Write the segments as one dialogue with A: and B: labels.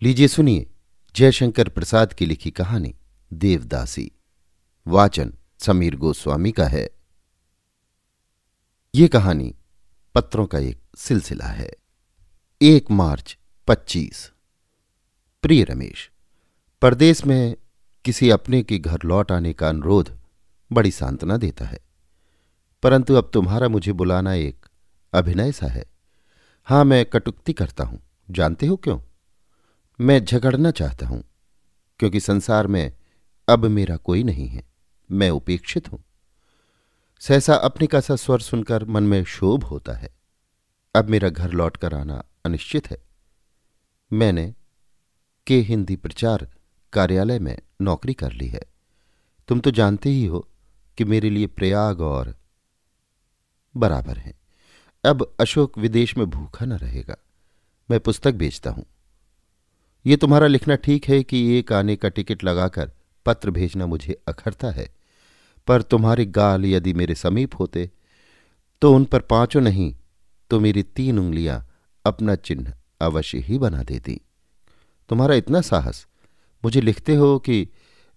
A: लीजिए सुनिए जयशंकर प्रसाद की लिखी कहानी देवदासी। वाचन समीर गोस्वामी का है। ये कहानी पत्रों का एक सिलसिला है। 1 मार्च 25। प्रिय रमेश, परदेश में किसी अपने के घर लौट आने का अनुरोध बड़ी सांत्वना देता है, परंतु अब तुम्हारा मुझे बुलाना एक अभिनय सा है। हाँ, मैं कटुक्ति करता हूं, जानते हो क्यों? मैं झगड़ना चाहता हूं, क्योंकि संसार में अब मेरा कोई नहीं है। मैं उपेक्षित हूं। सहसा अपने का सा स्वर सुनकर मन में क्षोभ होता है। अब मेरा घर लौट कर आना अनिश्चित है। मैंने के हिंदी प्रचार कार्यालय में नौकरी कर ली है। तुम तो जानते ही हो कि मेरे लिए प्रयाग और बराबर हैं। अब अशोक विदेश में भूखा न रहेगा। मैं पुस्तक बेचता हूं। ये तुम्हारा लिखना ठीक है कि एक आने का टिकट लगाकर पत्र भेजना मुझे अखरता है, पर तुम्हारे गाल यदि मेरे समीप होते तो उन पर 5 नहीं तो मेरी 3 उंगलियां अपना चिन्ह अवश्य ही बना देती। तुम्हारा इतना साहस, मुझे लिखते हो कि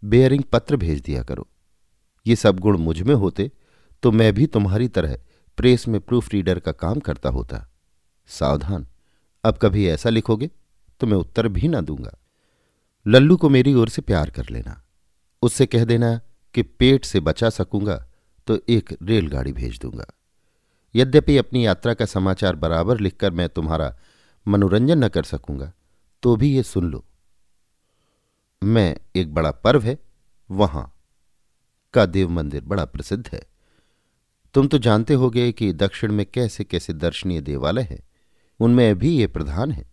A: बेयरिंग पत्र भेज दिया करो। ये सब गुण मुझ में होते तो मैं भी तुम्हारी तरह प्रेस में प्रूफ रीडर का काम करता होता। सावधान, अब कभी ऐसा लिखोगे तो मैं उत्तर भी ना दूंगा। लल्लू को मेरी ओर से प्यार कर लेना। उससे कह देना कि पेट से बचा सकूंगा तो एक रेलगाड़ी भेज दूंगा। यद्यपि अपनी यात्रा का समाचार बराबर लिखकर मैं तुम्हारा मनोरंजन न कर सकूंगा, तो भी ये सुन लो, मैं एक बड़ा पर्व है वहां का देव मंदिर बड़ा प्रसिद्ध है। तुम तो जानते होगे कि दक्षिण में कैसे कैसे दर्शनीय देवालय हैं, उनमें भी ये प्रधान है।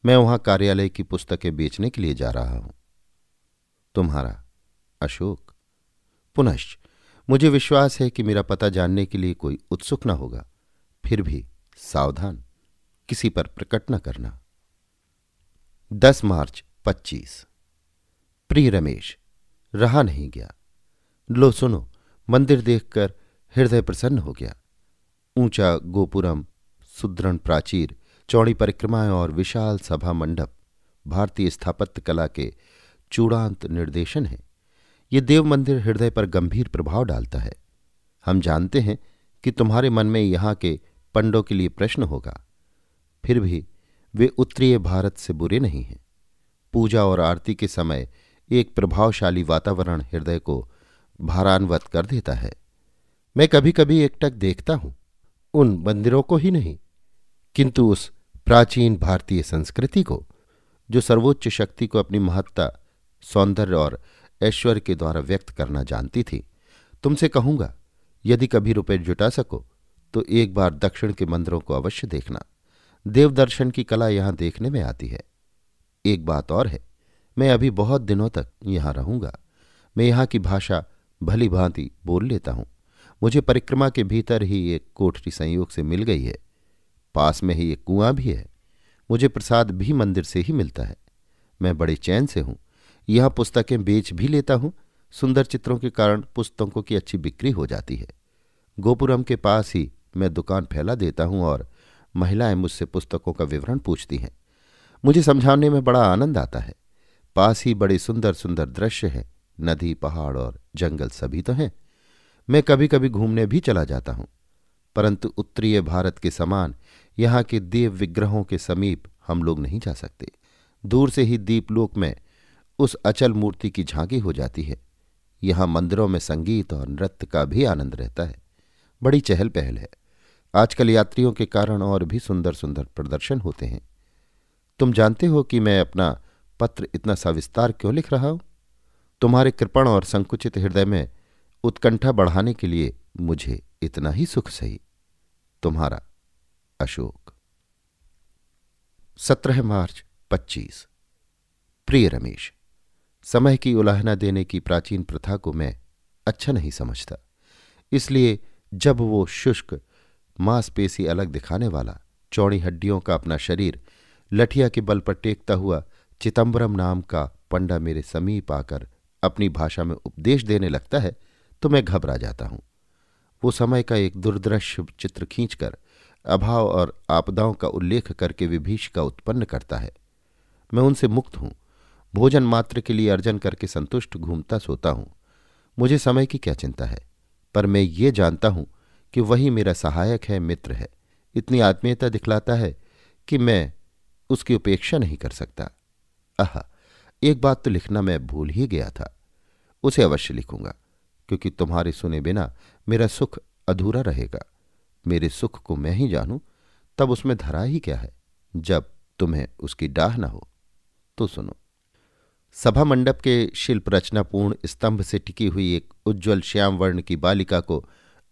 A: मैं वहां कार्यालय की पुस्तकें बेचने के लिए जा रहा हूं। तुम्हारा अशोक। पुनश्च मुझे विश्वास है कि मेरा पता जानने के लिए कोई उत्सुक न होगा। फिर भी सावधान, किसी पर प्रकट न करना। 10 मार्च 25। प्रिय रमेश, रहा नहीं गया। लो सुनो, मंदिर देखकर हृदय प्रसन्न हो गया। ऊंचा गोपुरम, सुदृढ़ प्राचीर, चौड़ी परिक्रमाएं और विशाल सभा मंडप भारतीय स्थापत्य कला के चूड़ांत निर्देशन है। ये देव मंदिर हृदय पर गंभीर प्रभाव डालता है। हम जानते हैं कि तुम्हारे मन में यहाँ के पंडों के लिए प्रश्न होगा, फिर भी वे उत्तरीय भारत से बुरे नहीं हैं। पूजा और आरती के समय एक प्रभावशाली वातावरण हृदय को भारान्वित कर देता है। मैं कभी कभी एकटक देखता हूं, उन मंदिरों को ही नहीं किंतु उस प्राचीन भारतीय संस्कृति को, जो सर्वोच्च शक्ति को अपनी महत्ता, सौंदर्य और ऐश्वर्य के द्वारा व्यक्त करना जानती थी। तुमसे कहूंगा, यदि कभी रुपए जुटा सको तो एक बार दक्षिण के मंदिरों को अवश्य देखना। देवदर्शन की कला यहां देखने में आती है। एक बात और है, मैं अभी बहुत दिनों तक यहां रहूंगा। मैं यहां की भाषा भली भांति बोल लेता हूं। मुझे परिक्रमा के भीतर ही एक कोठरी संयोग से मिल गई है। पास में ही एक कुआं भी है। मुझे प्रसाद भी मंदिर से ही मिलता है। मैं बड़े चैन से हूं। यहां पुस्तकें बेच भी लेता हूं। सुंदर चित्रों के कारण पुस्तकों की अच्छी बिक्री हो जाती है। गोपुरम के पास ही मैं दुकान फैला देता हूं और महिलाएं मुझसे पुस्तकों का विवरण पूछती हैं। मुझे समझाने में बड़ा आनंद आता है। पास ही बड़े सुंदर सुंदर दृश्य हैं। नदी, पहाड़ और जंगल सभी तो हैं। मैं कभी कभी घूमने भी चला जाता हूं, परंतु उत्तरीय भारत के समान यहाँ के देव विग्रहों के समीप हम लोग नहीं जा सकते। दूर से ही दीपलोक में उस अचल मूर्ति की झांकी हो जाती है। यहाँ मंदिरों में संगीत और नृत्य का भी आनंद रहता है। बड़ी चहल पहल है। आजकल यात्रियों के कारण और भी सुंदर सुंदर प्रदर्शन होते हैं। तुम जानते हो कि मैं अपना पत्र इतना सविस्तार क्यों लिख रहा हूं? तुम्हारे कृपण और संकुचित हृदय में उत्कंठा बढ़ाने के लिए मुझे इतना ही सुख सही। तुम्हारा अशोक। 17 मार्च 25। प्रिय रमेश, समय की उलाहना देने की प्राचीन प्रथा को मैं अच्छा नहीं समझता। इसलिए जब वो शुष्क, मांसपेशी अलग दिखाने वाला, चौड़ी हड्डियों का अपना शरीर लठिया के बल पर टेकता हुआ चिदंबरम नाम का पंडा मेरे समीप आकर अपनी भाषा में उपदेश देने लगता है तो मैं घबरा जाता हूं। वो समय का एक दुर्दृश्य चित्र खींचकर अभाव और आपदाओं का उल्लेख करके विभीषिका उत्पन्न करता है। मैं उनसे मुक्त हूं। भोजन मात्र के लिए अर्जन करके संतुष्ट घूमता सोता हूं। मुझे समय की क्या चिंता है, पर मैं ये जानता हूं कि वही मेरा सहायक है, मित्र है। इतनी आत्मीयता दिखलाता है कि मैं उसकी उपेक्षा नहीं कर सकता। आहा, एक बात तो लिखना मैं भूल ही गया था। उसे अवश्य लिखूंगा, क्योंकि तुम्हारे सुने बिना मेरा सुख अधूरा रहेगा। मेरे सुख को मैं ही जानूं, तब उसमें धरा ही क्या है, जब तुम्हें उसकी डाह न हो। तो सुनो। सभा मंडप के शिल्प रचनापूर्ण स्तंभ से टिकी हुई एक उज्ज्वल श्याम वर्ण की बालिका को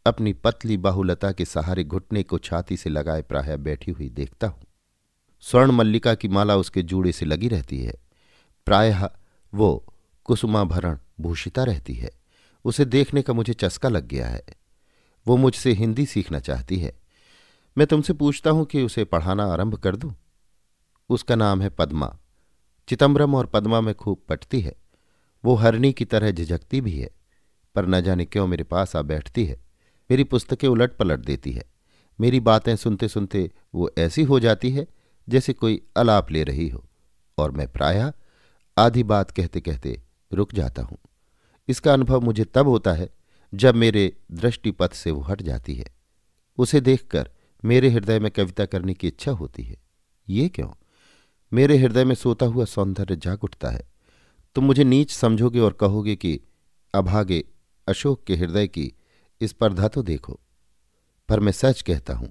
A: अपनी पतली बाहुलता के सहारे घुटने को छाती से लगाए प्रायः बैठी हुई देखता हूं। स्वर्ण मल्लिका की माला उसके जूड़े से लगी रहती है। प्रायः वो कुसुमाभरण भूषिता रहती है। उसे देखने का मुझे चस्का लग गया है। वो मुझसे हिंदी सीखना चाहती है। मैं तुमसे पूछता हूं कि उसे पढ़ाना आरंभ कर दूं। उसका नाम है पद्मा। चिदंबरम और पद्मा में खूब पटती है। वो हरनी की तरह झिझकती भी है, पर न जाने क्यों मेरे पास आ बैठती है। मेरी पुस्तकें उलट पलट देती है। मेरी बातें सुनते सुनते वो ऐसी हो जाती है जैसे कोई अलाप ले रही हो, और मैं प्रायः आधी बात कहते कहते रुक जाता हूं। इसका अनुभव मुझे तब होता है जब मेरे दृष्टिपथ से वो हट जाती है। उसे देखकर मेरे हृदय में कविता करने की इच्छा होती है। ये क्यों? मेरे हृदय में सोता हुआ सौंदर्य जाग उठता है। तुम मुझे नीच समझोगे और कहोगे कि अभागे अशोक के हृदय की स्पर्धा तो देखो, पर मैं सच कहता हूं,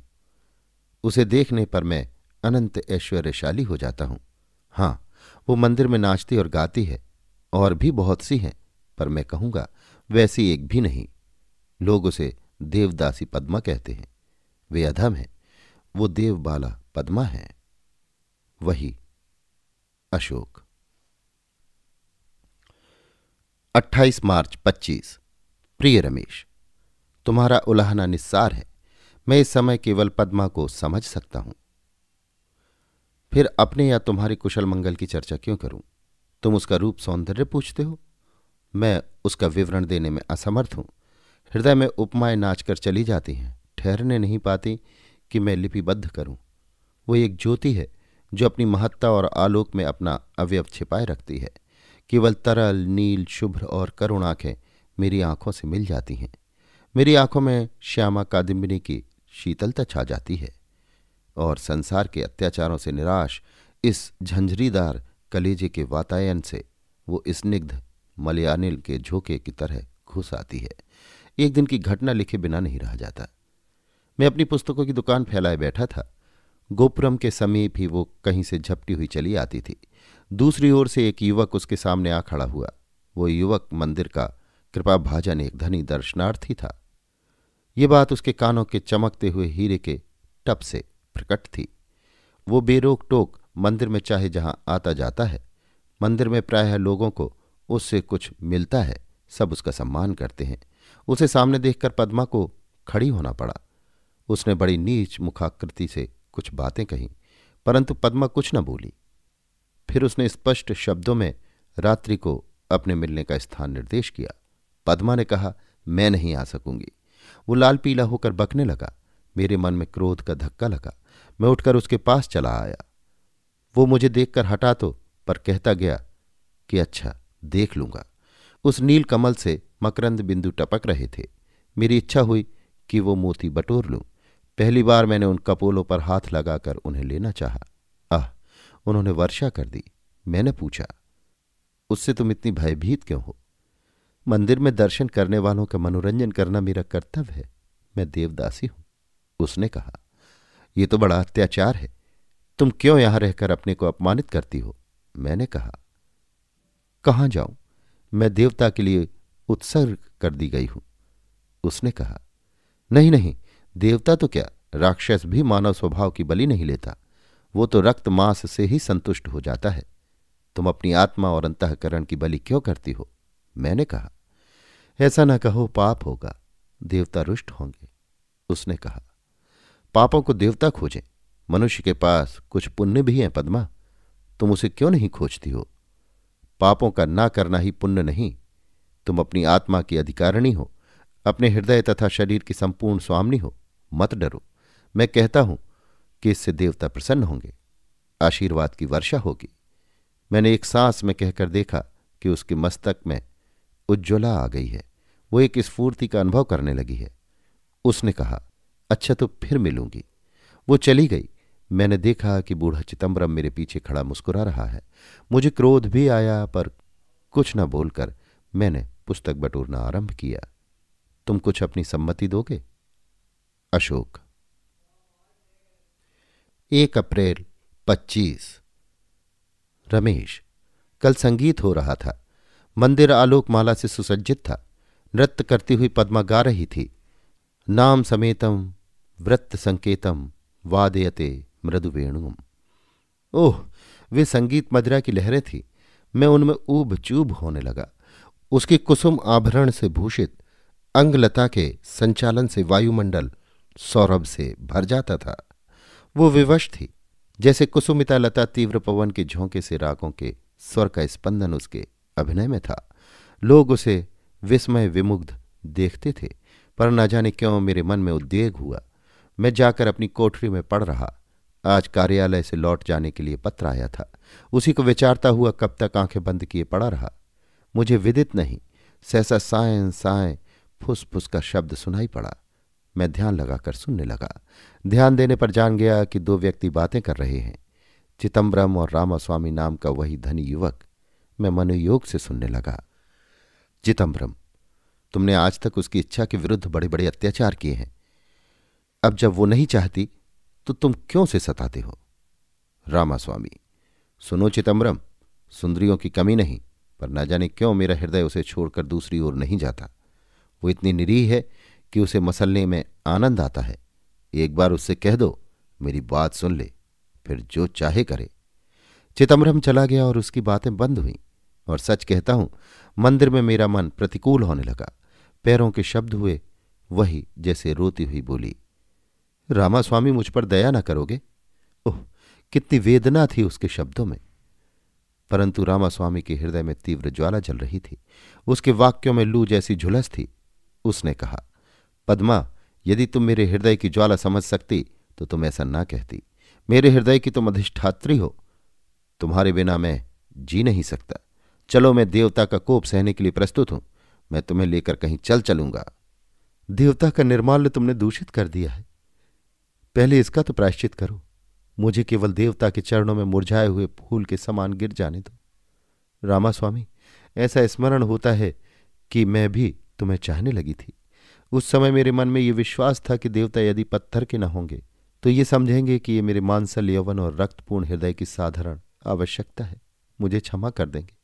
A: उसे देखने पर मैं अनंत ऐश्वर्यशाली हो जाता हूं। हां, वो मंदिर में नाचती और गाती है, और भी बहुत सी हैं, पर मैं कहूंगा वैसी एक भी नहीं। लोग उसे देवदासी पद्मा कहते हैं। वे अधम हैं। वो देवबाला पद्मा है, वही अशोक। 28 मार्च 25। प्रिय रमेश, तुम्हारा उलाहना निस्सार है। मैं इस समय केवल पद्मा को समझ सकता हूं, फिर अपने या तुम्हारी कुशल मंगल की चर्चा क्यों करूं? तुम उसका रूप सौंदर्य पूछते हो। मैं उसका विवरण देने में असमर्थ हूं। हृदय में उपमाएं नाचकर चली जाती हैं, ठहरने नहीं पाती कि मैं लिपिबद्ध करूं। वो एक ज्योति है जो अपनी महत्ता और आलोक में अपना अवयव छिपाए रखती है। केवल तरल नील शुभ्र और करुण आंखें मेरी आंखों से मिल जाती हैं। मेरी आंखों में श्यामा कादिंबिनी की शीतलता छा जाती है, और संसार के अत्याचारों से निराश इस झंझरीदार कलेजे के वातायन से वो स्निग्ध मलयानिल के झोंके की तरह घुस आती है। एक दिन की घटना लिखे बिना नहीं रह जाता। मैं अपनी पुस्तकों की दुकान फैलाए बैठा था। गोपुरम के समीप ही वो कहीं से झपटी हुई चली आती थी। दूसरी ओर से एक युवक उसके सामने आ खड़ा हुआ। वो युवक मंदिर का कृपाभाजन एक धनी दर्शनार्थी था। ये बात उसके कानों के चमकते हुए हीरे के टप से प्रकट थी। वो बेरोक टोक मंदिर में चाहे जहां आता जाता है। मंदिर में प्रायः लोगों को उससे कुछ मिलता है, सब उसका सम्मान करते हैं। उसे सामने देखकर पद्मा को खड़ी होना पड़ा। उसने बड़ी नीच मुखाकृति से कुछ बातें कहीं, परंतु पद्मा कुछ न बोली। फिर उसने स्पष्ट शब्दों में रात्रि को अपने मिलने का स्थान निर्देश किया। पद्मा ने कहा, मैं नहीं आ सकूंगी। वो लाल पीला होकर बकने लगा। मेरे मन में क्रोध का धक्का लगा। मैं उठकर उसके पास चला आया। वो मुझे देखकर हटा तो, पर कहता गया कि अच्छा, देख लूंगा। उस नील कमल से मकरंद बिंदु टपक रहे थे। मेरी इच्छा हुई कि वो मोती बटोर लूं। पहली बार मैंने उन कपोलों पर हाथ लगाकर उन्हें लेना चाहा। आह, उन्होंने वर्षा कर दी। मैंने पूछा, उससे तुम इतनी भयभीत क्यों हो? मंदिर में दर्शन करने वालों का मनोरंजन करना मेरा कर्तव्य है। मैं देवदासी हूं। उसने कहा, यह तो बड़ा अत्याचार है। तुम क्यों यहां रहकर अपने को अपमानित करती हो? मैंने कहा, कहां जाऊं? मैं देवता के लिए उत्सर्ग कर दी गई हूं। उसने कहा, नहीं नहीं, देवता तो क्या, राक्षस भी मानव स्वभाव की बलि नहीं लेता। वो तो रक्त मांस से ही संतुष्ट हो जाता है। तुम अपनी आत्मा और अंतःकरण की बलि क्यों करती हो? मैंने कहा, ऐसा न कहो, पाप होगा, देवता रुष्ट होंगे। उसने कहा, पापों को देवता खोजें? मनुष्य के पास कुछ पुण्य भी है पद्मा, तुम उसे क्यों नहीं खोजती हो? पापों का ना करना ही पुण्य नहीं। तुम अपनी आत्मा की अधिकारिणी हो, अपने हृदय तथा शरीर की संपूर्ण स्वामिनी हो। मत डरो। मैं कहता हूं कि इससे देवता प्रसन्न होंगे, आशीर्वाद की वर्षा होगी। मैंने एक सांस में कहकर देखा कि उसके मस्तक में उज्ज्वला आ गई है। वो एक स्फूर्ति का अनुभव करने लगी है। उसने कहा, अच्छा तो फिर मिलूंगी। वो चली गई। मैंने देखा कि बूढ़ा चिदंबरम मेरे पीछे खड़ा मुस्कुरा रहा है। मुझे क्रोध भी आया, पर कुछ न बोलकर मैंने पुस्तक बटोरना आरंभ किया। तुम कुछ अपनी सम्मति दोगे? अशोक। 1 अप्रैल 25। रमेश। कल संगीत हो रहा था। मंदिर आलोकमाला से सुसज्जित था। नृत्य करती हुई पद्मा गा रही थी, नाम समेतम वृत्त संकेतम वादयते मृदु वेणुम। ओह, वे संगीत मदिरा की लहरें थीं। मैं उनमें ऊब चूब होने लगा। उसकी कुसुम आभरण से भूषित अंगलता के संचालन से वायुमंडल सौरभ से भर जाता था। वो विवश थी, जैसे कुसुमिता लता तीव्र पवन के झोंके से रागों के स्वर का स्पंदन उसके अभिनय में था। लोग उसे विस्मय विमुग्ध देखते थे, पर न जाने क्यों मेरे मन में उद्वेग हुआ। मैं जाकर अपनी कोठरी में पड़ रहा। आज कार्यालय से लौट जाने के लिए पत्र आया था। उसी को विचारता हुआ कब तक आंखें बंद किए पड़ा रहा। मुझे विदित नहीं, सहसा साएं साएं फुस फुस का शब्द सुनाई पड़ा। मैं ध्यान लगाकर सुनने लगा। ध्यान देने पर जान गया कि 2 व्यक्ति बातें कर रहे हैं, चिदंबरम और रामास्वामी नाम का वही धनी युवक। मैं मनोयोग से सुनने लगा। चिदंबरम, तुमने आज तक उसकी इच्छा के विरुद्ध बड़े बड़े अत्याचार किए हैं। अब जब वो नहीं चाहती तो तुम क्यों से सताते हो? रामास्वामी। सुनो चिदंबरम, सुंदरियों की कमी नहीं, पर न जाने क्यों मेरा हृदय उसे छोड़कर दूसरी ओर नहीं जाता। वो इतनी निरीह है कि उसे मसलने में आनंद आता है। एक बार उससे कह दो, मेरी बात सुन ले, फिर जो चाहे करे। चिदंबरम चला गया और उसकी बातें बंद हुईं। और सच कहता हूं, मंदिर में मेरा मन प्रतिकूल होने लगा। पैरों के शब्द हुए, वही जैसे रोती हुई बोली, रामास्वामी, मुझ पर दया न करोगे? ओह, कितनी वेदना थी उसके शब्दों में। परंतु रामास्वामी के हृदय में तीव्र ज्वाला जल रही थी। उसके वाक्यों में लू जैसी झुलस थी। उसने कहा, पद्मा, यदि तुम मेरे हृदय की ज्वाला समझ सकती तो तुम ऐसा ना कहती। मेरे हृदय की तुम अधिष्ठात्री हो। तुम्हारे बिना मैं जी नहीं सकता। चलो, मैं देवता का कोप सहने के लिए प्रस्तुत हूं। मैं तुम्हें लेकर कहीं चलूंगा। देवता का निर्माल्य तुमने दूषित कर दिया है। पहले इसका तो प्रायश्चित करो। मुझे केवल देवता के चरणों में मुरझाए हुए फूल के समान गिर जाने दो। रामास्वामी, ऐसा स्मरण होता है कि मैं भी तुम्हें चाहने लगी थी। उस समय मेरे मन में ये विश्वास था कि देवता यदि पत्थर के न होंगे तो ये समझेंगे कि ये मेरे मांसल यौवन और रक्तपूर्ण हृदय की साधारण आवश्यकता है, मुझे क्षमा कर देंगे।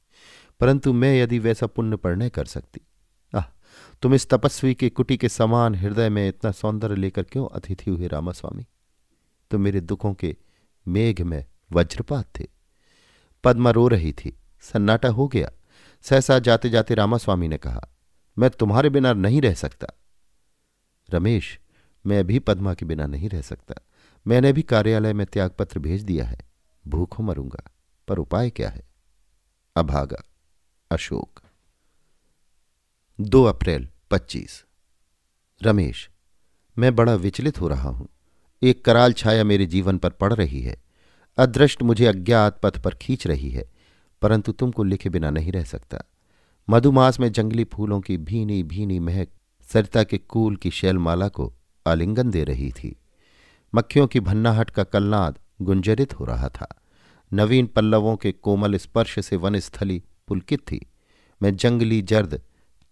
A: परंतु मैं यदि वैसा पुण्य पर न कर सकती। आह, तुम इस तपस्वी के कुटी के समान हृदय में इतना सौंदर्य लेकर क्यों अतिथि हुए रामास्वामी? तो मेरे दुखों के मेघ में वज्रपात थे। पद्मा रो रही थी। सन्नाटा हो गया। सहसा जाते जाते रामास्वामी ने कहा, मैं तुम्हारे बिना नहीं रह सकता। रमेश, मैं भी पद्मा के बिना नहीं रह सकता। मैंने भी कार्यालय में त्यागपत्र भेज दिया है। भूखों मरूंगा, पर उपाय क्या है? अभागा। अशोक। 2 अप्रैल 25। रमेश, मैं बड़ा विचलित हो रहा हूं। एक कराल छाया मेरे जीवन पर पड़ रही है। अदृष्ट मुझे अज्ञात पथ पर खींच रही है, परंतु तुमको लिखे बिना नहीं रह सकता। मधुमास में जंगली फूलों की भीनी भीनी महक सरिता के कूल की शैलमाला को आलिंगन दे रही थी। मक्खियों की भन्नाहट का कलनाद गुंजरित हो रहा था। नवीन पल्लवों के कोमल स्पर्श से वनस्थली पुलकित थी। मैं जंगली जर्द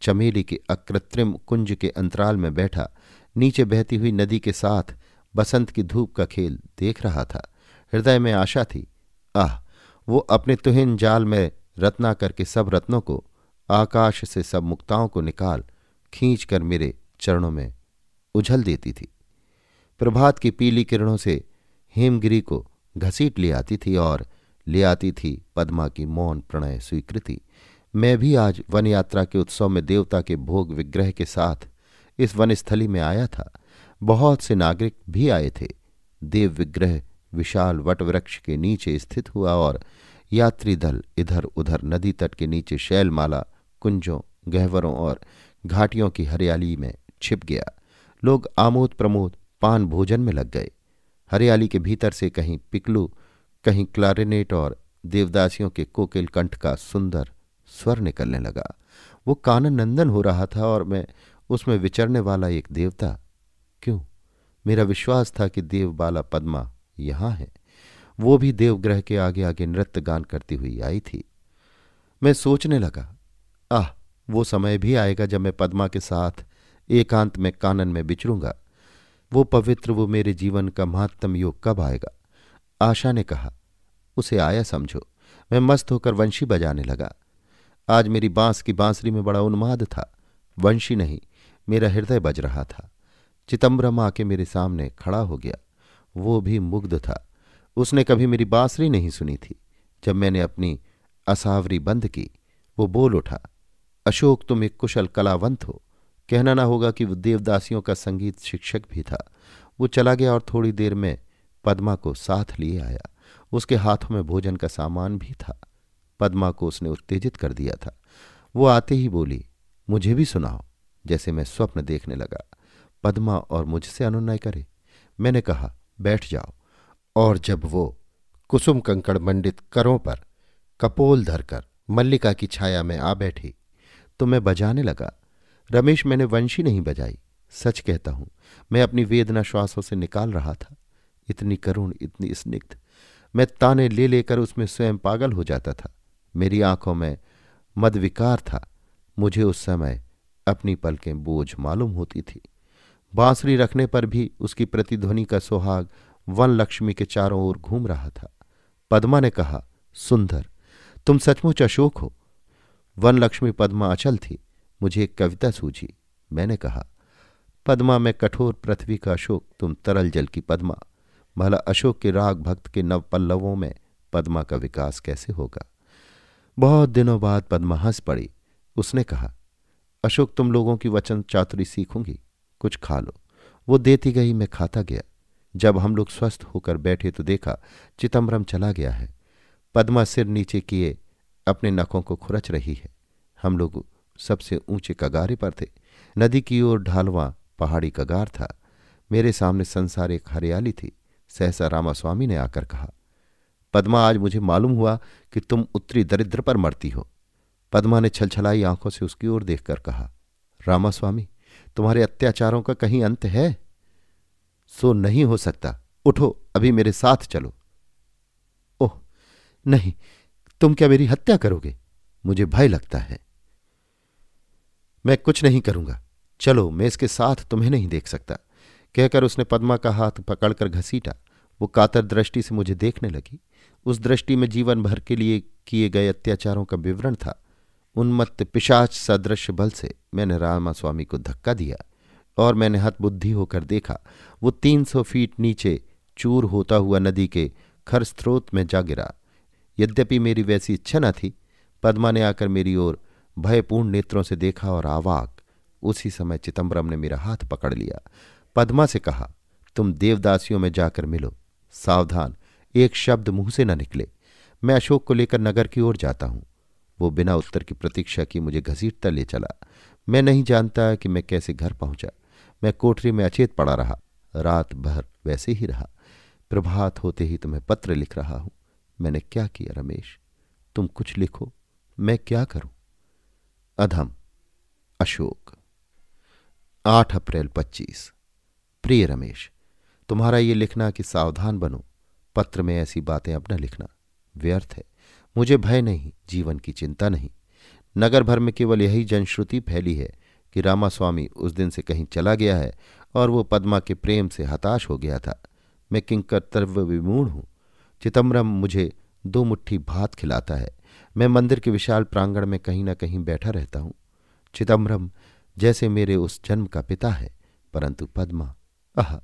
A: चमेली के अकृत्रिम कुंज के अंतराल में बैठा नीचे बहती हुई नदी के साथ बसंत की धूप का खेल देख रहा था। हृदय में आशा थी। आह, वो अपने तुहिन जाल में रत्नाकर के सब रत्नों को, आकाश से सब मुक्ताओं को निकाल खींच कर मेरे चरणों में उझल देती थी। प्रभात की पीली किरणों से हेमगिरी को घसीट ले आती थी और ले आती थी पद्मा की मौन प्रणय स्वीकृति। मैं भी आज वन यात्रा के उत्सव में देवता के भोग विग्रह के साथ इस वनस्थली में आया था। बहुत से नागरिक भी आए थे। देव विग्रह विशाल वटवृक्ष के नीचे स्थित हुआ और यात्री दल इधर उधर नदी तट के नीचे शैलमाला, कुंजों, गहवरों और घाटियों की हरियाली में छिप गया। लोग आमोद प्रमोद पान भोजन में लग गए। हरियाली के भीतर से कहीं पिकलू, कहीं क्लारिनेट और देवदासियों के कोकिल कंठ का सुंदर स्वर निकलने लगा। वो कानन नंदन हो रहा था और मैं उसमें विचरने वाला एक देवता। क्यों? मेरा विश्वास था कि देवबाला पद्मा यहां है। वो भी देवग्रह के आगे आगे नृत्य गान करती हुई आई थी। मैं सोचने लगा, आह, वो समय भी आएगा जब मैं पद्मा के साथ एकांत में कानन में बिचरूंगा। वो पवित्र, वो मेरे जीवन का महत्तम योग कब आएगा? आशा ने कहा, उसे आया समझो। मैं मस्त होकर वंशी बजाने लगा। आज मेरी बांस की बांसुरी में बड़ा उन्माद था। वंशी नहीं, मेरा हृदय बज रहा था। चिदंबरम आके मेरे सामने खड़ा हो गया। वो भी मुग्ध था। उसने कभी मेरी बांसुरी नहीं सुनी थी। जब मैंने अपनी असावरी बंद की, वो बोल उठा, अशोक, तुम एक कुशल कलावंत हो। कहना ना होगा कि वो देवदासियों का संगीत शिक्षक भी था। वो चला गया और थोड़ी देर में पद्मा को साथ लिए आया। उसके हाथों में भोजन का सामान भी था। पद्मा को उसने उत्तेजित कर दिया था। वो आते ही बोली, मुझे भी सुनाओ। जैसे मैं स्वप्न देखने लगा। पद्मा और मुझसे अनुनय करे। मैंने कहा, बैठ जाओ। और जब वो कुसुम कंकड़ मंडित करों पर कपोल धरकर मल्लिका की छाया में आ बैठी तो मैं बजाने लगा। रमेश, मैंने वंशी नहीं बजाई। सच कहता हूं, मैं अपनी वेदना श्वासों से निकाल रहा था। इतनी करुण, इतनी स्निग्ध। मैं ताने ले लेकर उसमें स्वयं पागल हो जाता था। मेरी आंखों में मदविकार था। मुझे उस समय अपनी पलकें बोझ मालूम होती थी। बांसुरी रखने पर भी उसकी प्रतिध्वनि का सुहाग वन लक्ष्मी के चारों ओर घूम रहा था। पद्मा ने कहा, सुंदर, तुम सचमुच अशोक हो। वन लक्ष्मी पद्मा अचल थी। मुझे एक कविता सूझी। मैंने कहा, पद्मा में कठोर पृथ्वी का अशोक, तुम तरल जल की पद्मा। भला अशोक के राग भक्त के नव पल्लवों में पद्मा का विकास कैसे होगा? बहुत दिनों बाद पद्मा हंस पड़ी। उसने कहा, अशोक, तुम लोगों की वचन चातुरी सीखूंगी। कुछ खा लो। वो देती गई, मैं खाता गया। जब हम लोग स्वस्थ होकर बैठे तो देखा चिदंबरम चला गया है। पद्मा सिर नीचे किए अपने नखों को खुरच रही है। हम लोग सबसे ऊंचे कगारे पर थे। नदी की ओर ढालवां पहाड़ी कगार था। मेरे सामने संसार एक हरियाली थी। सहसा रामास्वामी ने आकर कहा, पद्मा, आज मुझे मालूम हुआ कि तुम उत्तरी दरिद्र पर मरती हो। पद्मा ने छलछलाई आंखों से उसकी ओर देखकर कहा, रामास्वामी, तुम्हारे अत्याचारों का कहीं अंत है? सो नहीं हो सकता। उठो, अभी मेरे साथ चलो। ओह नहीं, तुम क्या मेरी हत्या करोगे? मुझे भय लगता है। मैं कुछ नहीं करूंगा। चलो, मैं इसके साथ तुम्हें नहीं देख सकता। कहकर उसने पद्मा का हाथ पकड़कर घसीटा। वो कातर दृष्टि से मुझे देखने लगी। उस दृष्टि में जीवन भर के लिए किए गए अत्याचारों का विवरण था। उन्मत्त पिशाच सदृश बल से मैंने रामास्वामी को धक्का दिया और मैंने हतबुद्धि होकर देखा वो 300 फीट नीचे चूर होता हुआ नदी के खर स्रोत में जा गिरा। यद्यपि मेरी वैसी इच्छा न थी, पद्मा ने आकर मेरी ओर भयपूर्ण नेत्रों से देखा और आवाक। उसी समय चिदंबरम ने मेरा हाथ पकड़ लिया। पद्मा से कहा, तुम देवदासियों में जाकर मिलो। सावधान, एक शब्द मुंह से न निकले। मैं अशोक को लेकर नगर की ओर जाता हूं। वो बिना उत्तर की प्रतीक्षा की मुझे घसीटता ले चला। मैं नहीं जानता कि मैं कैसे घर पहुंचा। मैं कोठरी में अचेत पड़ा रहा। रात भर वैसे ही रहा। प्रभात होते ही तुम्हें पत्र लिख रहा हूं। मैंने क्या किया रमेश? तुम कुछ लिखो, मैं क्या करूं? अधम, अशोक। 8 अप्रैल 25। प्रिय रमेश, तुम्हारा ये लिखना कि सावधान बनो, पत्र में ऐसी बातें अब न लिखना, व्यर्थ है। मुझे भय नहीं, जीवन की चिंता नहीं। नगर भर में केवल यही जनश्रुति फैली है कि रामास्वामी उस दिन से कहीं चला गया है और वो पद्मा के प्रेम से हताश हो गया था। मैं किंकर्तव्य विमूढ़ हूं। चिदंबरम मुझे 2 मुट्ठी भात खिलाता है। मैं मंदिर के विशाल प्रांगण में कहीं न कहीं बैठा रहता हूं। चिदंबरम जैसे मेरे उस जन्म का पिता है, परंतु पद्मा, आह,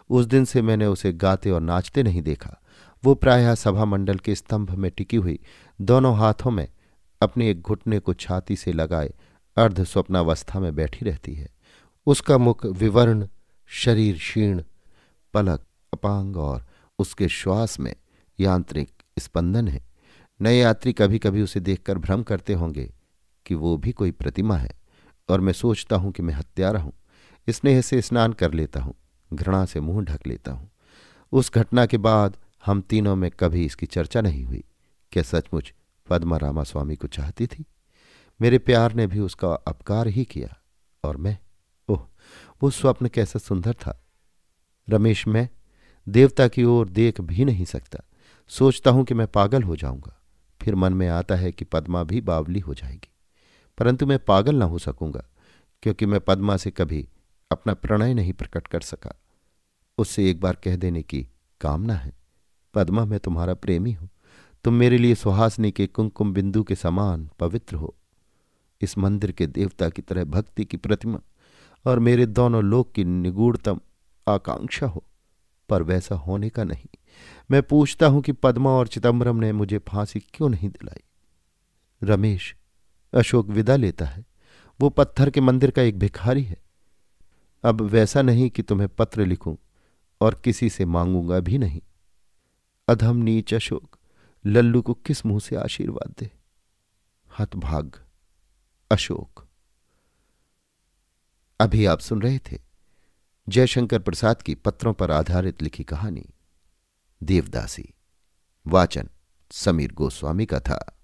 A: उस दिन से मैंने उसे गाते और नाचते नहीं देखा। वो प्रायः सभा मंडल के स्तंभ में टिकी हुई दोनों हाथों में अपने एक घुटने को छाती से लगाए अर्ध स्वप्नावस्था में बैठी रहती है। उसका मुख विवर्ण, शरीर क्षीण, पलक अपांग और उसके श्वास में यांत्रिक स्पंदन है। नए यात्री कभी कभी उसे देखकर भ्रम करते होंगे कि वो भी कोई प्रतिमा है, और मैं सोचता हूं कि मैं हत्यारा हूं। स्नेह से स्नान कर लेता हूं, घृणा से मुंह ढक लेता हूं। उस घटना के बाद हम तीनों में कभी इसकी चर्चा नहीं हुई। क्या सचमुच पद्मा रामास्वामी को चाहती थी? मेरे प्यार ने भी उसका अपकार ही किया। और मैं, ओह, वो स्वप्न कैसा सुंदर था रमेश। मैं देवता की ओर देख भी नहीं सकता। सोचता हूं कि मैं पागल हो जाऊंगा। फिर मन में आता है कि पद्मा भी बावली हो जाएगी। परंतु मैं पागल ना हो सकूंगा, क्योंकि मैं पद्मा से कभी अपना प्रणय नहीं प्रकट कर सका। उससे एक बार कह देने की कामना है, पद्मा मैं तुम्हारा प्रेमी हूं। तुम मेरे लिए सुहासनी के कुंकुम बिंदु के समान पवित्र हो, इस मंदिर के देवता की तरह भक्ति की प्रतिमा, और मेरे दोनों लोक की निगूढ़तम आकांक्षा हो। पर वैसा होने का नहीं। मैं पूछता हूं कि पद्मा और चिदंबरम ने मुझे फांसी क्यों नहीं दिलाई? रमेश, अशोक विदा लेता है। वो पत्थर के मंदिर का एक भिखारी है। अब वैसा नहीं कि तुम्हें पत्र लिखूं, और किसी से मांगूंगा भी नहीं। अधम नीच अशोक लल्लू को किस मुंह से आशीर्वाद दे? हतभाग अशोक। अभी आप सुन रहे थे जयशंकर प्रसाद की पत्रों पर आधारित लिखी कहानी देवदासी। वाचन समीर गोस्वामी का था।